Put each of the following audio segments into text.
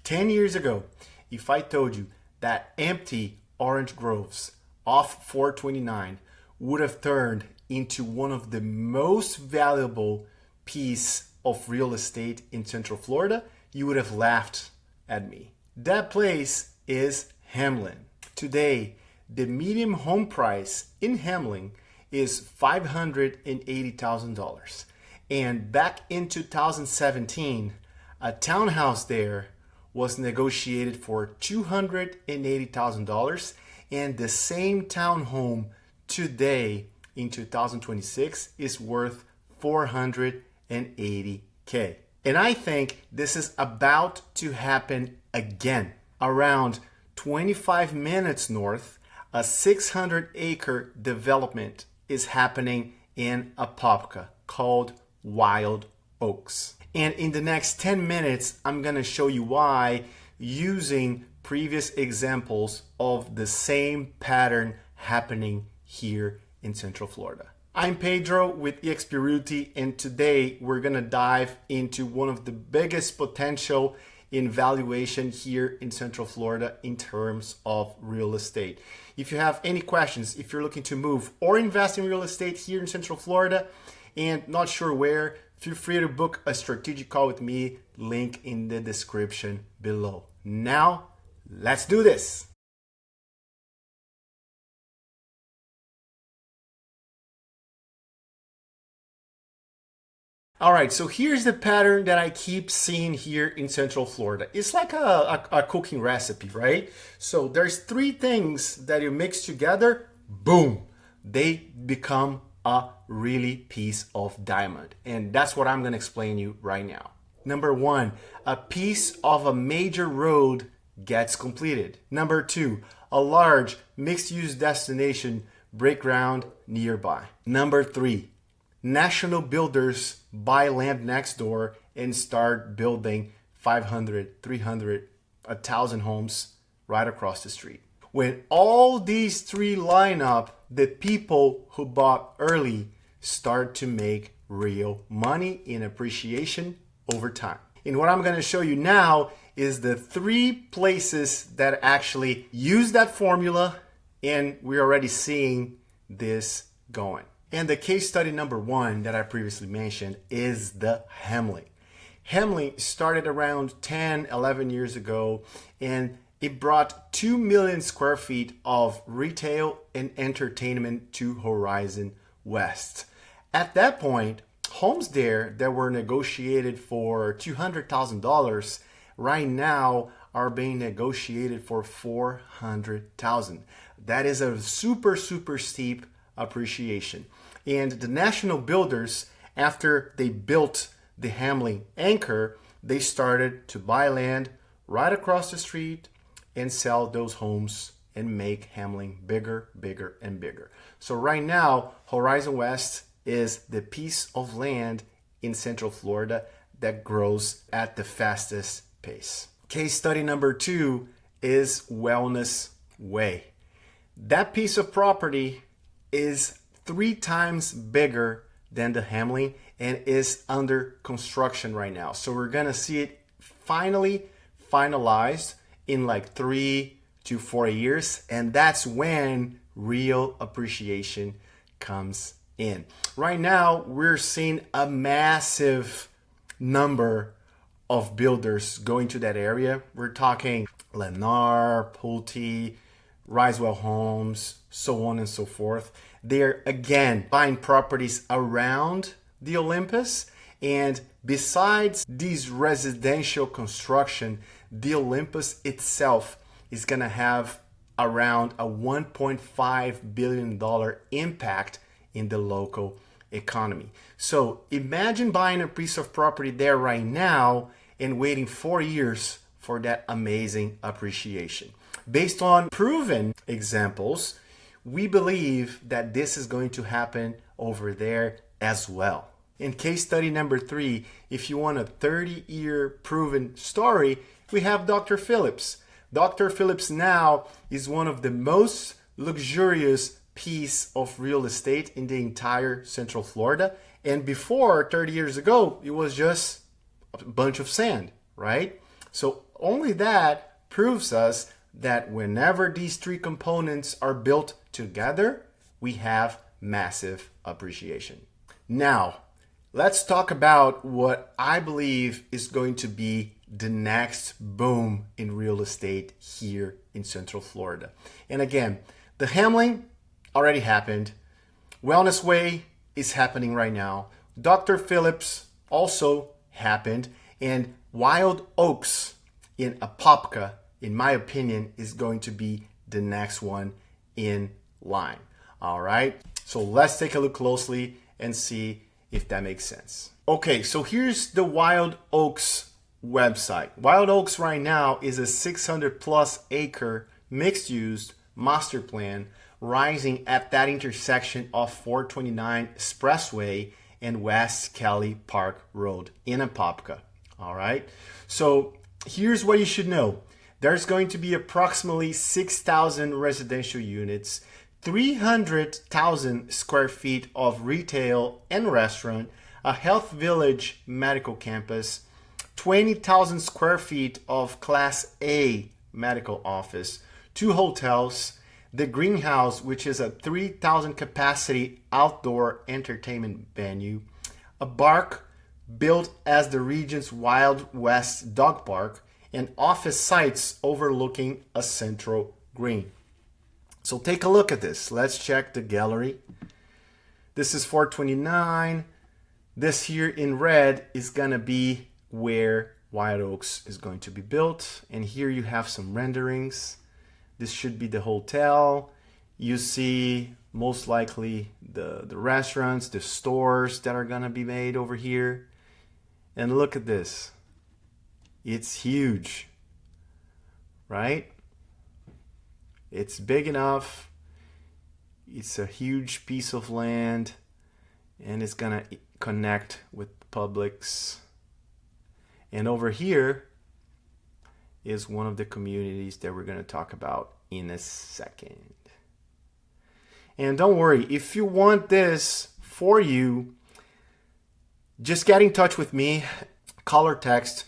10 years ago, if I told you that empty orange groves off 429 would have turned into one of the most valuable piece of real estate in Central Florida, you would have laughed at me. That place is Hamlin. Today, the median home price in Hamlin is $580,000. And back in 2017, a townhouse there was negotiated for $280,000, and the same townhome today in 2026 is worth $480K. And I think this is about to happen again. Around 25 minutes north, a 600-acre development is happening in Apopka called Wyld Oaks. And in the next 10 minutes, I'm going to show you why using previous examples of the same pattern happening here in Central Florida. I'm Pedro with eXp Realty, and today we're going to dive into one of the biggest potential in valuation here in Central Florida in terms of real estate. If you have any questions, if you're looking to move or invest in real estate here in Central Florida and not sure where, feel free to book a strategic call with me, link in the description below. Now, let's do this. All right, so here's the pattern that I keep seeing here in Central Florida. It's like a cooking recipe, right? So there's three things that you mix together, boom, they become a really piece of diamond. And that's what I'm gonna explain you right now. Number one, a piece of a major road gets completed. Number two, a large mixed-use destination break ground nearby. Number three, national builders buy land next door and start building 500, 300, 1,000 homes right across the street. When all these three line up, the people who bought early start to make real money in appreciation over time. And what I'm going to show you now is the three places that actually use that formula, and we're already seeing this going. And the case study number one that I previously mentioned is the Hamlin. Hamlin started around 10, 11 years ago, and it brought 2 million square feet of retail and entertainment to Horizon West. At that point, homes there that were negotiated for $200,000 right now are being negotiated for $400,000. That is a super steep appreciation. And the national builders, after they built the Hamlin anchor, they started to buy land right across the street and sell those homes and make Hamlin bigger, bigger, and bigger. So right now, Horizon West is the piece of land in Central Florida that grows at the fastest pace. Case study number two is Wellness Way. That piece of property is 3 times bigger than the Hamlin and is under construction right now. So we're gonna see it finally finalized in like 3 to 4 years, and that's when real appreciation comes in. Right now, we're seeing a massive number of builders going to that area. We're talking Lennar, Pulte, Risewell Homes, so on and so forth. They're again buying properties around the Olympus, and besides these residential construction, the Olympus itself is gonna have around a $1.5 billion impact in the local economy. So imagine buying a piece of property there right now and waiting 4 years for that amazing appreciation. Based on proven examples, we believe that this is going to happen over there as well. In case study number 3, if you want a 30-year proven story, we have Dr. Phillips. Dr. Phillips now is one of the most luxurious piece of real estate in the entire Central Florida. And before, 30 years ago, it was just a bunch of sand, right? So Only that proves us that whenever these three components are built together, we have massive appreciation. Now, let's talk about what I believe is going to be the next boom in real estate here in Central Florida. And again, the Hamlin already happened. Wellness Way is happening right now. Dr. Phillips also happened. And Wyld Oaks in Apopka, in my opinion, is going to be the next one in line. All right. So let's take a look closely and see if that makes sense. Okay, so here's the Wyld Oaks website. Wyld Oaks right now is a 600 plus acre mixed use master plan rising at that intersection of 429 Expressway and West Kelly Park Road in Apopka. All right. So here's what you should know. There's going to be approximately 6,000 residential units, 300,000 square feet of retail and restaurant, a health village medical campus, 20,000 square feet of Class A medical office, 2 hotels, the greenhouse, which is a 3,000 capacity outdoor entertainment venue, a park built as the region's Wild West dog park, and office sites overlooking a central green. So take a look at this. Let's check the gallery. This is 429. This here in red is going to be where Wyld Oaks is going to be built. And here you have some renderings. This should be the hotel. You see most likely the restaurants, the stores that are going to be made over here. And look at this. It's huge, right? It's big enough. It's a huge piece of land, and it's gonna connect with Publix. And over here is one of the communities that we're gonna talk about in a second. And don't worry, if you want this for you, just get in touch with me, call or text.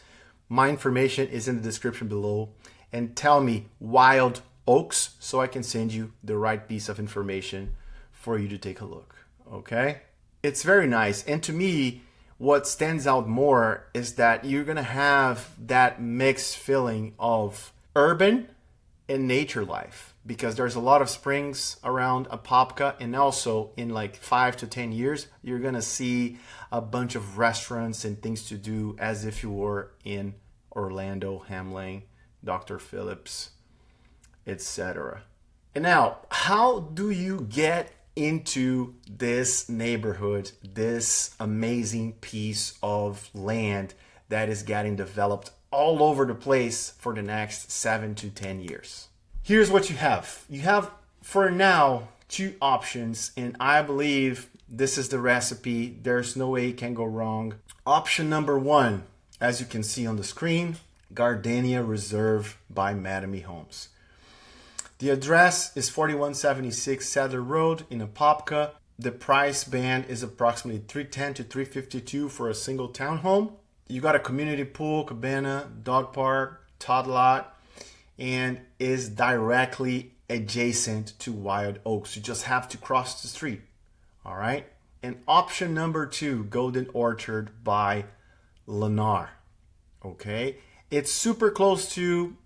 My information is in the description below, and tell me Wyld Oaks so I can send you the right piece of information for you to take a look. Okay? It's very nice. And to me, what stands out more is that you're going to have that mixed feeling of urban and nature life, because there's a lot of springs around Apopka, and also in like 5 to 10 years, you're going to see a bunch of restaurants and things to do as if you were in Orlando, Hamlin, Dr. Phillips, etc. And now, how do you get into this neighborhood, this amazing piece of land that is getting developed all over the place for the next 7 to 10 years? Here's what you have. You have, for now, 2 options, and I believe this is the recipe. There's no way it can go wrong. Option number 1, as you can see on the screen, Gardenia Reserve by Mattamy Homes. The address is 4176 Sadler Road in Apopka. The price band is approximately $310 to $352 for a single townhome. You got a community pool, cabana, dog park, tot lot, and is directly adjacent to Wyld Oaks. You just have to cross the street. All right. And option number 2, Golden Orchard by Lennar. Okay. It's super close to,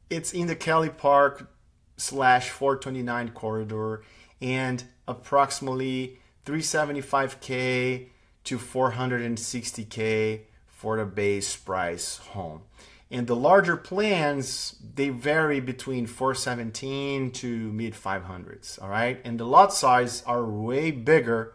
it's in the Kelly Park / 429 corridor, and approximately $375K to $460K for the base price home. And the larger plans, they vary between 417 to mid 500s. All right. And the lot size are way bigger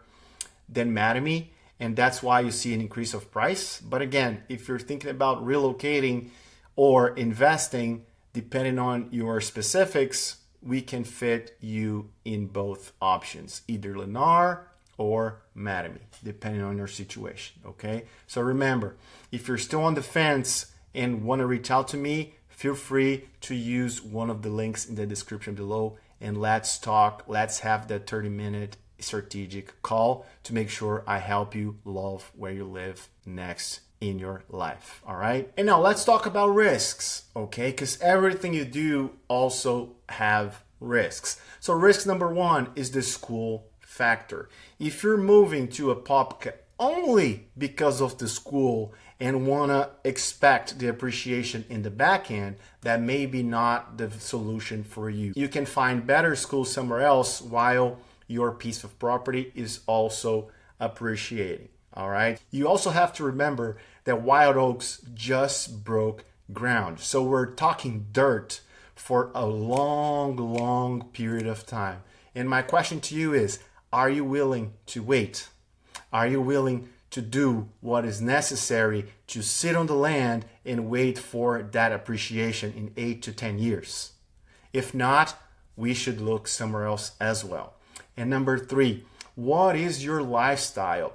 than Mattamy, and that's why you see an increase of price. But again, if you're thinking about relocating or investing, depending on your specifics, we can fit you in both options, either Lennar or Mattamy, depending on your situation. Okay. So remember, if you're still on the fence and want to reach out to me, feel free to use one of the links in the description below, and let's talk. Let's have that 30-minute strategic call to make sure I help you love where you live next in your life. All right. And now let's talk about risks, okay? Because everything you do also have risks. So risk number one is the school factor. If you're moving to Apopka only because of the school and want to expect the appreciation in the back end, that may be not the solution for you. You can find better schools somewhere else while your piece of property is also appreciating. All right. You also have to remember that Wyld Oaks just broke ground. So we're talking dirt for a long period of time. And my question to you is, are you willing to wait? Are you willing to do what is necessary to sit on the land and wait for that appreciation in 8 to 10 years? If not, we should look somewhere else as well. And number three, what is your lifestyle?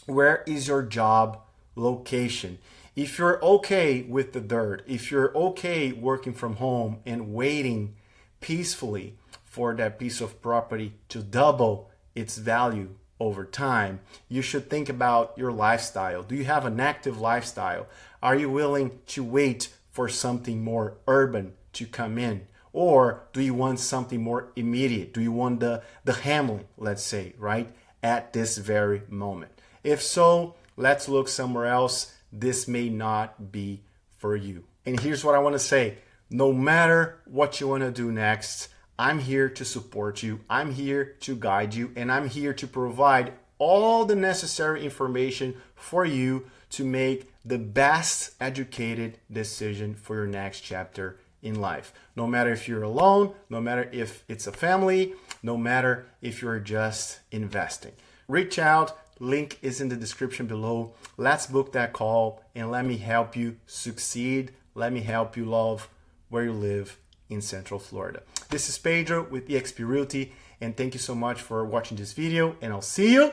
Where is your job location? If you're okay with the dirt, if you're okay working from home and waiting peacefully for that piece of property to double its value over time, you should think about your lifestyle. Do you have an active lifestyle? Are you willing to wait for something more urban to come in? Or do you want something more immediate? Do you want the Hamlin, let's say, right, at this very moment? If so, let's look somewhere else. This may not be for you. And here's what I want to say. No matter what you want to do next, I'm here to support you. I'm here to guide you. And I'm here to provide all the necessary information for you to make the best educated decision for your next chapter in life. No matter if you're alone, no matter if it's a family, no matter if you're just investing. Reach out. Link is in the description below. Let's book that call and let me help you succeed. Let me help you love where you live in Central Florida. This is Pedro with eXp Realty, and thank you so much for watching this video, and I'll see you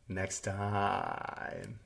next time.